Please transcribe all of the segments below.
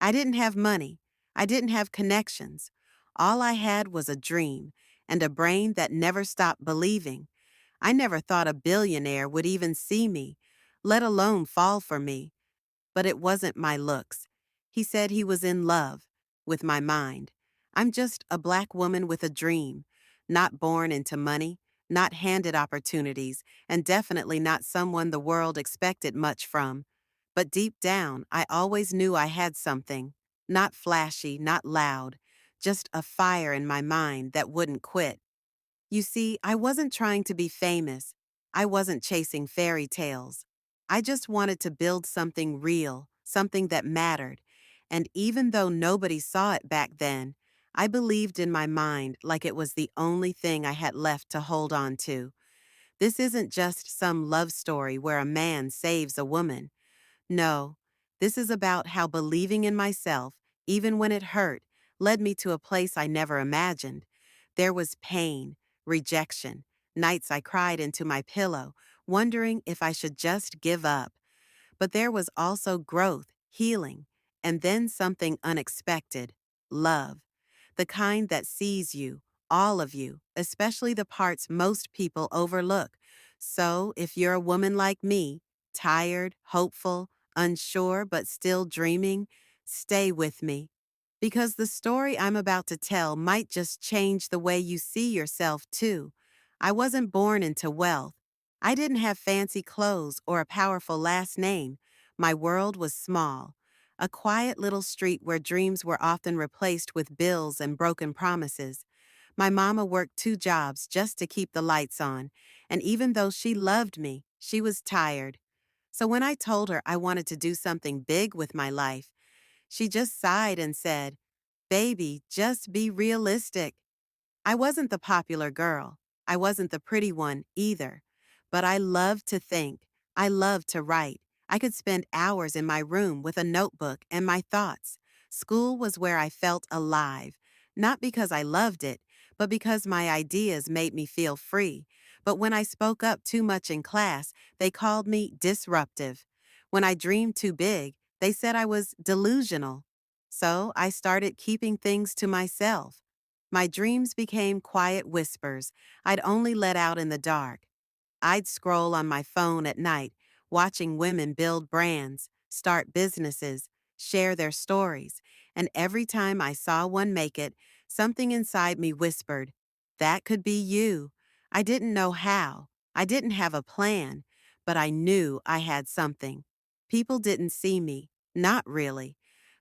I didn't have money. I didn't have connections. All I had was a dream and a brain that never stopped believing. I never thought a billionaire would even see me, let alone fall for me. But it wasn't my looks. He said he was in love with my mind. I'm just a black woman with a dream, not born into money, not handed opportunities, and definitely not someone the world expected much from. But deep down, I always knew I had something, not flashy, not loud, just a fire in my mind that wouldn't quit. You see, I wasn't trying to be famous. I wasn't chasing fairy tales. I just wanted to build something real, something that mattered. And even though nobody saw it back then, I believed in my mind like it was the only thing I had left to hold on to. This isn't just some love story where a man saves a woman. No, this is about how believing in myself, even when it hurt, led me to a place I never imagined. There was pain, rejection, nights I cried into my pillow, wondering if I should just give up. But there was also growth, healing, and then something unexpected: love. The kind that sees you, all of you, especially the parts most people overlook. So, if you're a woman like me, tired, hopeful, unsure, but still dreaming, stay with me. Because the story I'm about to tell might just change the way you see yourself, too. I wasn't born into wealth. I didn't have fancy clothes or a powerful last name. My world was small, a quiet little street where dreams were often replaced with bills and broken promises. My mama worked 2 jobs just to keep the lights on, and even though she loved me, she was tired. So when I told her I wanted to do something big with my life, she just sighed and said, "Baby, just be realistic." I wasn't the popular girl. I wasn't the pretty one either. But I loved to think. I loved to write. I could spend hours in my room with a notebook and my thoughts. School was where I felt alive, not because I loved it, but because my ideas made me feel free. But when I spoke up too much in class, they called me disruptive. When I dreamed too big, they said I was delusional. So I started keeping things to myself. My dreams became quiet whispers I'd only let out in the dark. I'd scroll on my phone at night, watching women build brands, start businesses, share their stories, and every time I saw one make it, something inside me whispered, "That could be you." I didn't know how. I didn't have a plan, but I knew I had something. People didn't see me, not really,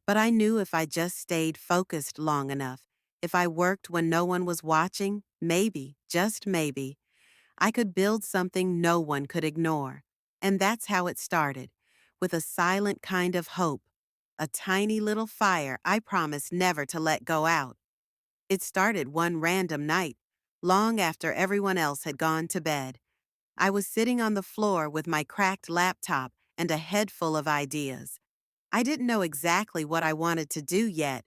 but I knew if I just stayed focused long enough, if I worked when no one was watching, maybe, just maybe, I could build something no one could ignore. And that's how it started, with a silent kind of hope, a tiny little fire I promised never to let go out. It started one random night, long after everyone else had gone to bed. I was sitting on the floor with my cracked laptop and a head full of ideas. I didn't know exactly what I wanted to do yet,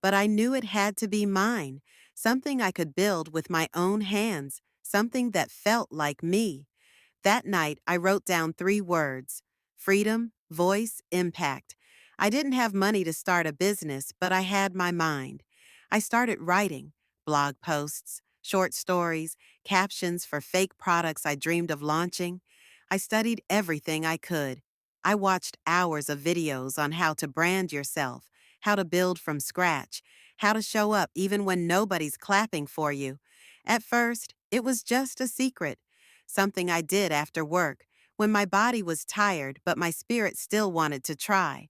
but I knew it had to be mine, something I could build with my own hands, something that felt like me. That night, I wrote down 3 words: freedom, voice, impact. I didn't have money to start a business, but I had my mind. I started writing blog posts, short stories, captions for fake products I dreamed of launching. I studied everything I could. I watched hours of videos on how to brand yourself, how to build from scratch, how to show up even when nobody's clapping for you. At first, it was just a secret, something I did after work, when my body was tired but my spirit still wanted to try.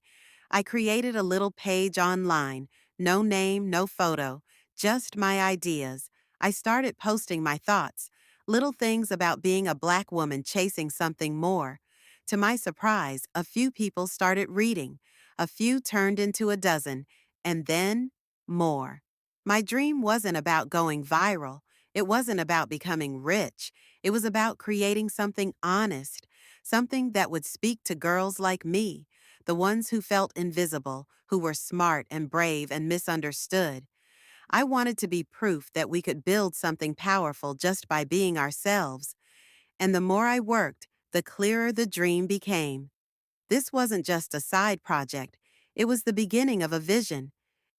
I created a little page online, no name, no photo, just my ideas. I started posting my thoughts, little things about being a black woman chasing something more. To my surprise, a few people started reading. A few turned into a dozen, and then more. My dream wasn't about going viral. It wasn't about becoming rich. It was about creating something honest, something that would speak to girls like me, the ones who felt invisible, who were smart and brave and misunderstood. I wanted to be proof that we could build something powerful just by being ourselves. And the more I worked, the clearer the dream became. This wasn't just a side project. It was the beginning of a vision,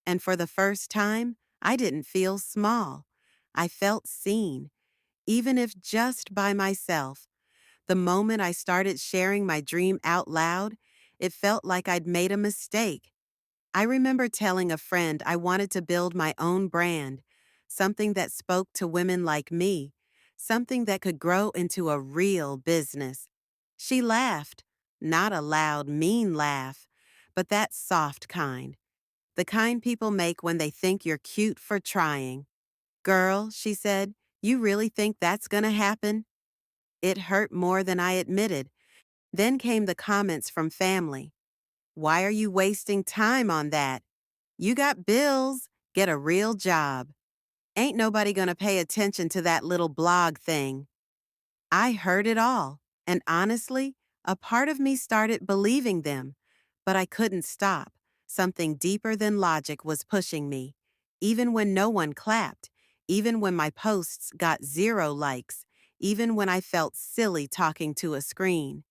and for the first time, I didn't feel small. I felt seen, even if just by myself. The moment I started sharing my dream out loud, it felt like I'd made a mistake. I remember telling a friend I wanted to build my own brand, something that spoke to women like me, something that could grow into a real business. She laughed, not a loud, mean laugh, but that soft kind, the kind people make when they think you're cute for trying. Girl, she said, you really think that's gonna happen? It hurt more than I admitted. Then came the comments from family. Why are you wasting time on that? You got bills. Get a real job. Ain't nobody gonna pay attention to that little blog thing. I heard it all, and honestly, a part of me started believing them. But I couldn't stop. Something deeper than logic was pushing me. Even when no one clapped, even when my posts got 0 likes, even when I felt silly talking to a screen.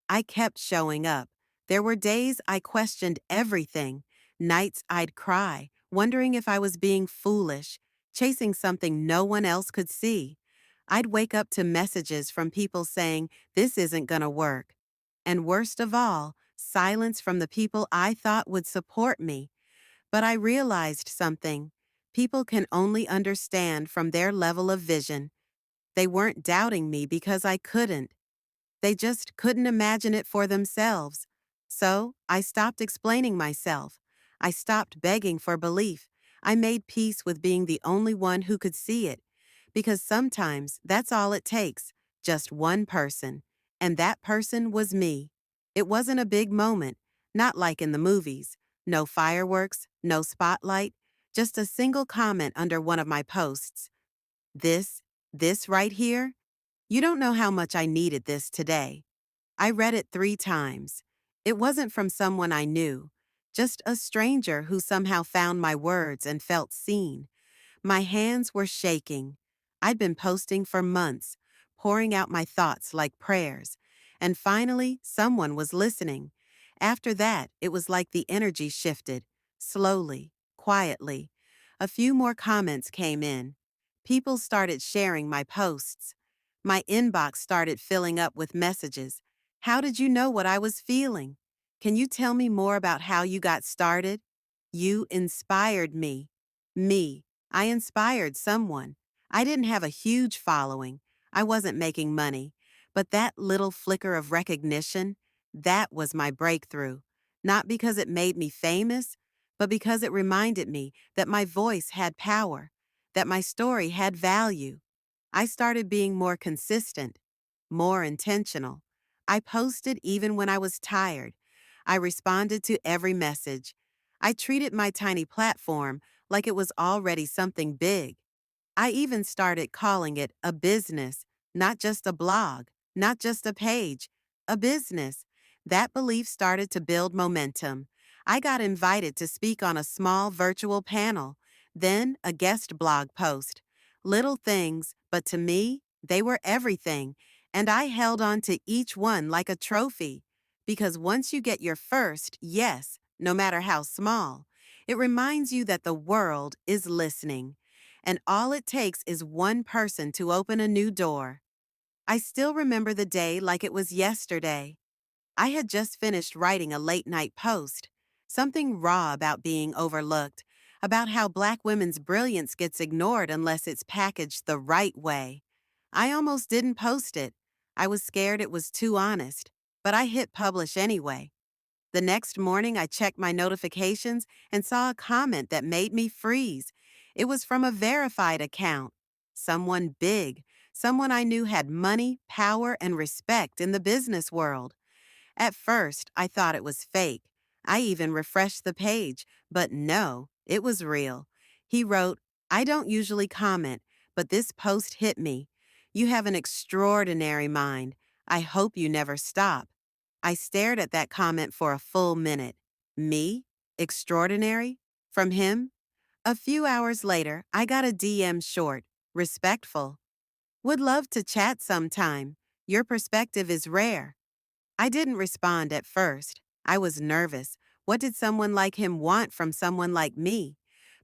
I kept showing up. There were days I questioned everything, nights I'd cry, wondering if I was being foolish, chasing something no one else could see. I'd wake up to messages from people saying, this isn't gonna work. And worst of all, silence from the people I thought would support me. But I realized something. People can only understand from their level of vision. They weren't doubting me because I couldn't. They just couldn't imagine it for themselves. So I stopped explaining myself. I stopped begging for belief. I made peace with being the only one who could see it. Because sometimes that's all it takes, just one person. And that person was me. It wasn't a big moment, not like in the movies. No fireworks, no spotlight, just a single comment under one of my posts. This, this right here, you don't know how much I needed this today. I read it 3 times. It wasn't from someone I knew, just a stranger who somehow found my words and felt seen. My hands were shaking. I'd been posting for months, pouring out my thoughts like prayers. And finally, someone was listening. After that, it was like the energy shifted, slowly, quietly. A few more comments came in. People started sharing my posts. My inbox started filling up with messages. How did you know what I was feeling? Can you tell me more about how you got started? You inspired me. Me. I inspired someone. I didn't have a huge following. I wasn't making money. But that little flicker of recognition, that was my breakthrough. Not because it made me famous, but because it reminded me that my voice had power, that my story had value. I started being more consistent, more intentional. I posted even when I was tired. I responded to every message. I treated my tiny platform like it was already something big. I even started calling it a business, not just a blog, not just a page, a business. That belief started to build momentum. I got invited to speak on a small virtual panel, then a guest blog post. Little things, but to me, they were everything, and I held on to each one like a trophy. Because once you get your first yes, no matter how small, it reminds you that the world is listening. And all it takes is one person to open a new door. I still remember the day like it was yesterday. I had just finished writing a late night post, something raw about being overlooked, about how Black women's brilliance gets ignored unless it's packaged the right way. I almost didn't post it. I was scared it was too honest, but I hit publish anyway. The next morning, I checked my notifications and saw a comment that made me freeze. It was from a verified account. Someone big, someone I knew had money, power, and respect in the business world. At first, I thought it was fake. I even refreshed the page, but no, it was real. He wrote, I don't usually comment, but this post hit me. You have an extraordinary mind. I hope you never stop. I stared at that comment for a full minute. Me? Extraordinary? From him? A few hours later, I got a DM short, respectful. Would love to chat sometime. Your perspective is rare. I didn't respond at first. I was nervous. What did someone like him want from someone like me?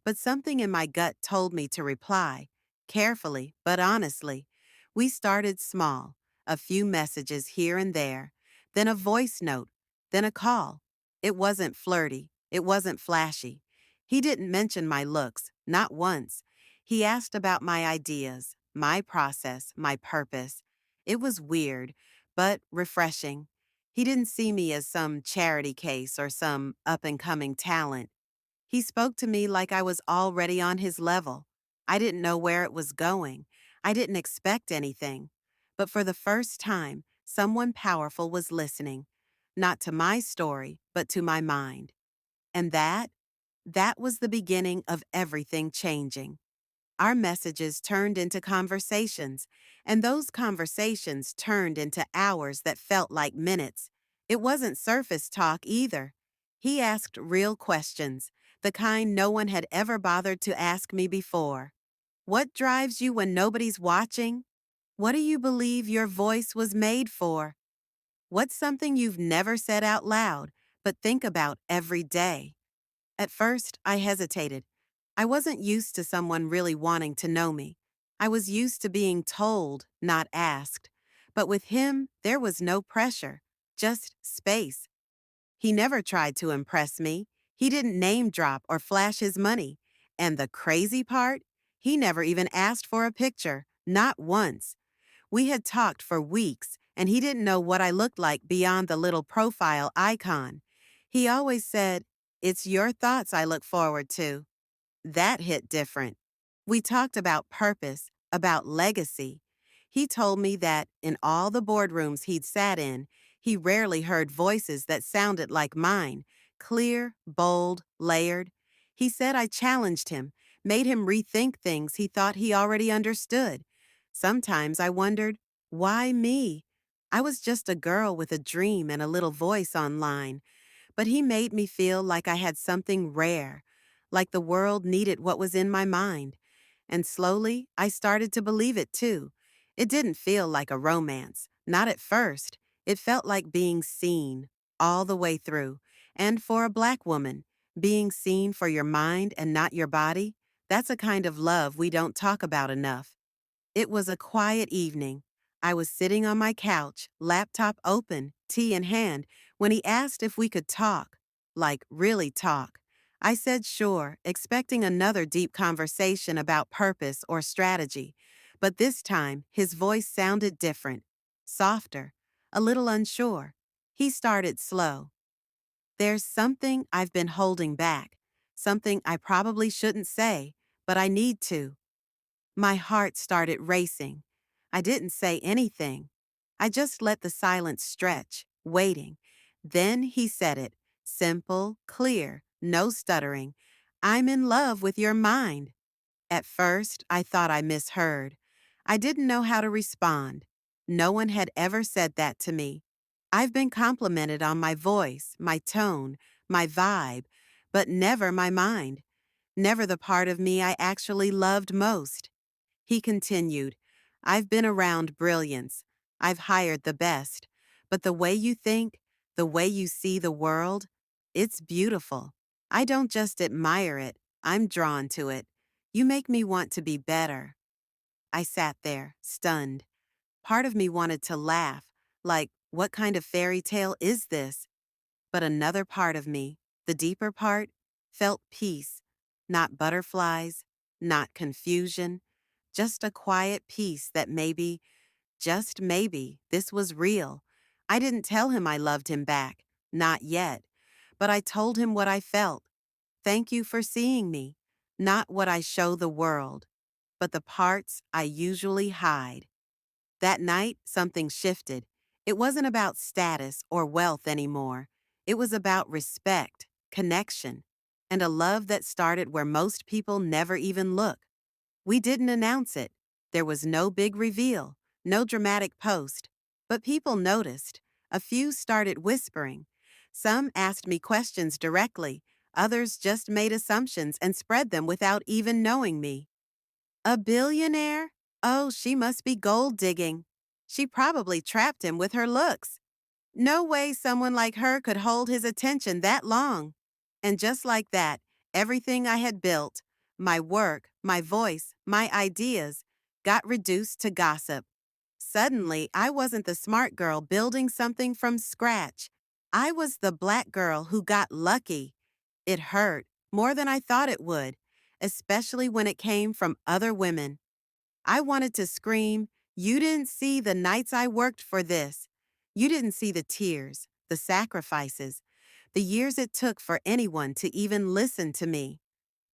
But something in my gut told me to reply, carefully but honestly. We started small, a few messages here and there, then a voice note, then a call. It wasn't flirty, it wasn't flashy. He didn't mention my looks, not once. He asked about my ideas, my process, my purpose. It was weird, but refreshing. He didn't see me as some charity case or some up and coming talent. He spoke to me like I was already on his level. I didn't know where it was going. I didn't expect anything. But for the first time, someone powerful was listening, not to my story, but to my mind. And that was the beginning of everything changing. Our messages turned into conversations, and those conversations turned into hours that felt like minutes. It wasn't surface talk either. He asked real questions, the kind no one had ever bothered to ask me before. What drives you when nobody's watching? What do you believe your voice was made for? What's something you've never said out loud, but think about every day? At first, I hesitated. I wasn't used to someone really wanting to know me. I was used to being told, not asked. But with him, there was no pressure, just space. He never tried to impress me. He didn't name drop or flash his money. And the crazy part? He never even asked for a picture, not once. We had talked for weeks, and he didn't know what I looked like beyond the little profile icon. He always said, "It's your thoughts I look forward to." That hit different. We talked about purpose, about legacy. He told me that in all the boardrooms he'd sat in, he rarely heard voices that sounded like mine, clear, bold, layered. He said I challenged him, made him rethink things he thought he already understood. Sometimes I wondered, why me? I was just a girl with a dream and a little voice online. But he made me feel like I had something rare, like the world needed what was in my mind. And slowly, I started to believe it too. It didn't feel like a romance, not at first. It felt like being seen all the way through. And for a Black woman, being seen for your mind and not your body, that's a kind of love we don't talk about enough. It was a quiet evening. I was sitting on my couch, laptop open, tea in hand, when he asked if we could talk. Like, really talk. I said sure, expecting another deep conversation about purpose or strategy. But this time, his voice sounded different, softer, a little unsure. He started slow. "There's something I've been holding back, something I probably shouldn't say, but I need to." My heart started racing. I didn't say anything. I just let the silence stretch, waiting. Then he said it, simple, clear, no stuttering. "I'm in love with your mind." At first, I thought I misheard. I didn't know how to respond. No one had ever said that to me. I've been complimented on my voice, my tone, my vibe, but never my mind. Never the part of me I actually loved most. He continued, "I've been around brilliance. I've hired the best. But the way you think, the way you see the world, it's beautiful. I don't just admire it, I'm drawn to it. You make me want to be better." I sat there, stunned. Part of me wanted to laugh, like, what kind of fairy tale is this? But another part of me, the deeper part, felt peace. Not butterflies, not confusion, just a quiet peace that maybe, just maybe, this was real. I didn't tell him I loved him back, not yet, but I told him what I felt. "Thank you for seeing me, not what I show the world, but the parts I usually hide." That night, something shifted. It wasn't about status or wealth anymore. It was about respect, connection, and a love that started where most people never even look. We didn't announce it. There was no big reveal, no dramatic post. But people noticed. A few started whispering. Some asked me questions directly. Others just made assumptions and spread them without even knowing me. "A billionaire? Oh, she must be gold digging. She probably trapped him with her looks. No way someone like her could hold his attention that long." And just like that, everything I had built, my work, my voice, my ideas, got reduced to gossip. Suddenly, I wasn't the smart girl building something from scratch. I was the black girl who got lucky. It hurt more than I thought it would, especially when it came from other women. I wanted to scream, "You didn't see the nights I worked for this. You didn't see the tears, the sacrifices, the years it took for anyone to even listen to me."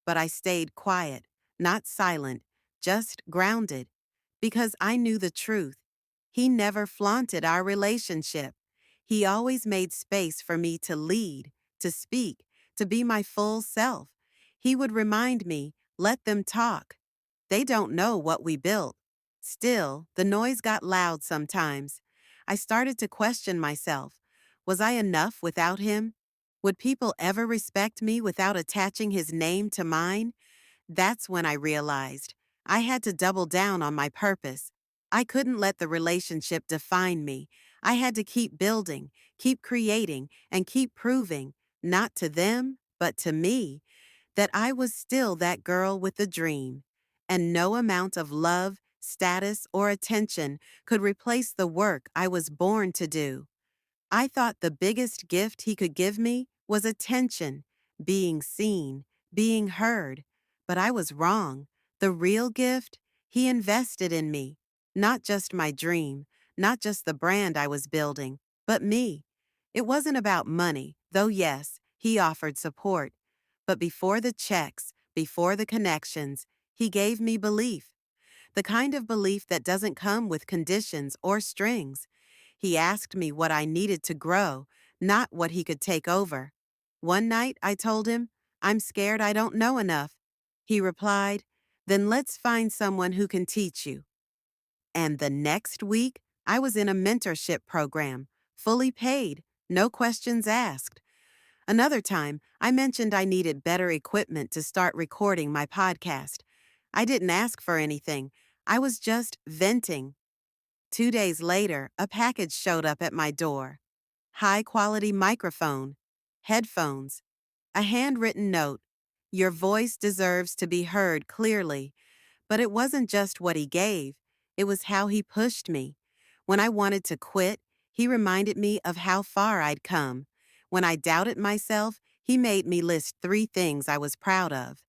But I stayed quiet, not silent, just grounded, because I knew the truth. He never flaunted our relationship. He always made space for me to lead, to speak, to be my full self. He would remind me, "Let them talk. They don't know what we built." Still, the noise got loud sometimes. I started to question myself. Was I enough without him? Would people ever respect me without attaching his name to mine? That's when I realized I had to double down on my purpose. I couldn't let the relationship define me. I had to keep building, keep creating, and keep proving, not to them, but to me, that I was still that girl with the dream. And no amount of love, status, or attention could replace the work I was born to do. I thought the biggest gift he could give me was attention, being seen, being heard. But I was wrong. The real gift? He invested in me. Not just my dream, not just the brand I was building, but me. It wasn't about money, though yes, he offered support. But before the checks, before the connections, he gave me belief. The kind of belief that doesn't come with conditions or strings. He asked me what I needed to grow, not what he could take over. One night I told him, "I'm scared I don't know enough." He replied, "Then let's find someone who can teach you." And the next week, I was in a mentorship program, fully paid, no questions asked. Another time, I mentioned I needed better equipment to start recording my podcast. I didn't ask for anything. I was just venting. 2 days later, a package showed up at my door. High-quality microphone, headphones, a handwritten note. "Your voice deserves to be heard clearly." But it wasn't just what he gave, it was how he pushed me. When I wanted to quit, he reminded me of how far I'd come. When I doubted myself, he made me list 3 things I was proud of.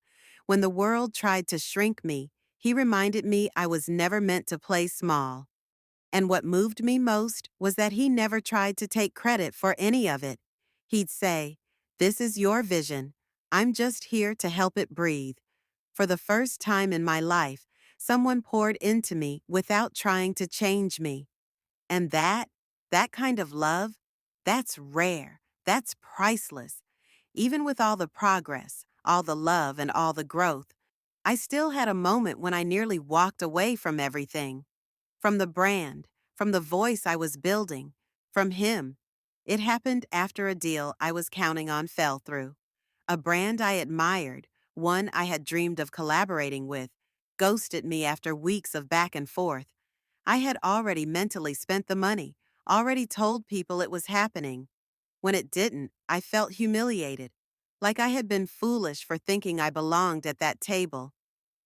When the world tried to shrink me, he reminded me I was never meant to play small. And what moved me most was that he never tried to take credit for any of it. He'd say, "This is your vision. I'm just here to help it breathe." For the first time in my life, someone poured into me without trying to change me. And that kind of love, that's rare. That's priceless. Even with all the progress, all the love, and all the growth, I still had a moment when I nearly walked away from everything. From the brand, from the voice I was building, from him. It happened after a deal I was counting on fell through. A brand I admired, one I had dreamed of collaborating with, ghosted me after weeks of back and forth. I had already mentally spent the money, already told people it was happening. When it didn't, I felt humiliated, like I had been foolish for thinking I belonged at that table.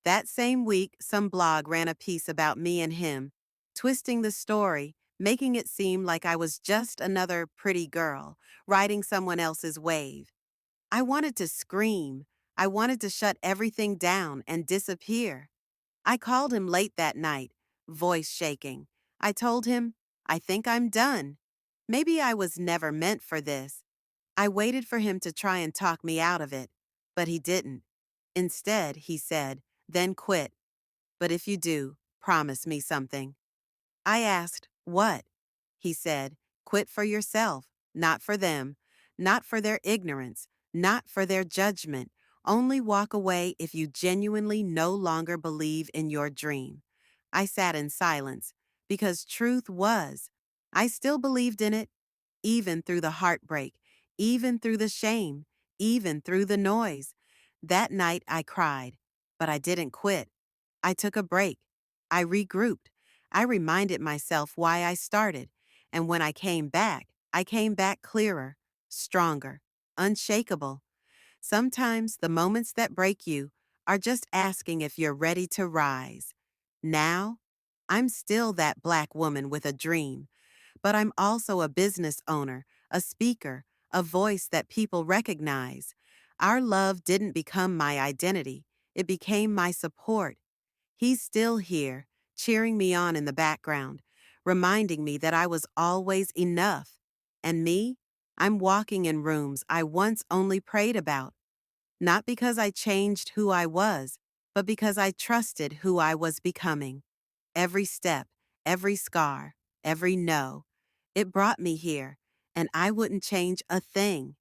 That same week, some blog ran a piece about me and him, twisting the story, making it seem like I was just another pretty girl, riding someone else's wave. I wanted to scream. I wanted to shut everything down and disappear. I called him late that night, voice shaking. I told him, "I think I'm done. Maybe I was never meant for this." I waited for him to try and talk me out of it, but he didn't. Instead, he said, "Then quit. But if you do, promise me something." I asked, "What?" He said, "Quit for yourself, not for them, not for their ignorance, not for their judgment. Only walk away if you genuinely no longer believe in your dream." I sat in silence, because truth was, I still believed in it, even through the heartbreak, even through the shame, even through the noise. That night I cried, but I didn't quit. I took a break. I regrouped. I reminded myself why I started. And when I came back clearer, stronger, unshakable. Sometimes the moments that break you are just asking if you're ready to rise. Now, I'm still that Black woman with a dream, but I'm also a business owner, a speaker, a voice that people recognize. Our love didn't become my identity, it became my support. He's still here, cheering me on in the background, reminding me that I was always enough. And me? I'm walking in rooms I once only prayed about, not because I changed who I was, but because I trusted who I was becoming. Every step, every scar, every no, it brought me here, and I wouldn't change a thing.